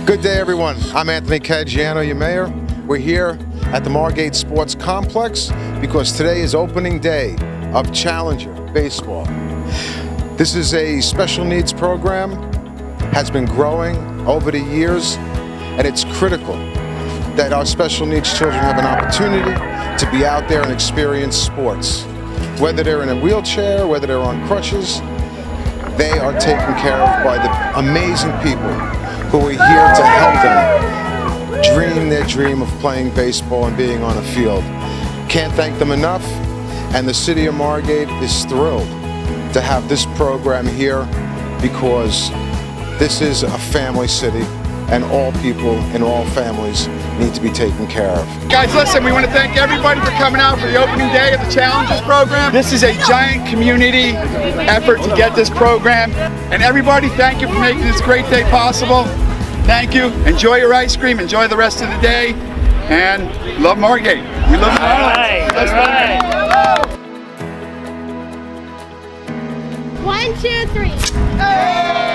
Good day, everyone. I'm Anthony Caggiano, your mayor. We're here at the Margate Sports Complex because today is opening day of Challenger Baseball. This is a special needs program, has been growing over the years, and it's critical that our special needs children have an opportunity to be out there and experience sports. Whether they're in a wheelchair, whether they're on crutches, they are taken care of by the amazing people who are here to help them dream their dream of playing baseball and being on a field. Can't thank them enough, and the city of Margate is thrilled to have this program here because this is a family city and all people in all families need to be taken care of. Guys, listen, we want to thank everybody for coming out for the opening day of the Challengers program. This is a giant community effort to get this program. And everybody, thank you for making this great day possible. Thank you. Enjoy your ice cream. Enjoy the rest of the day. And love Margate. We love Marlin. All right. 1, 2, 3. Hey!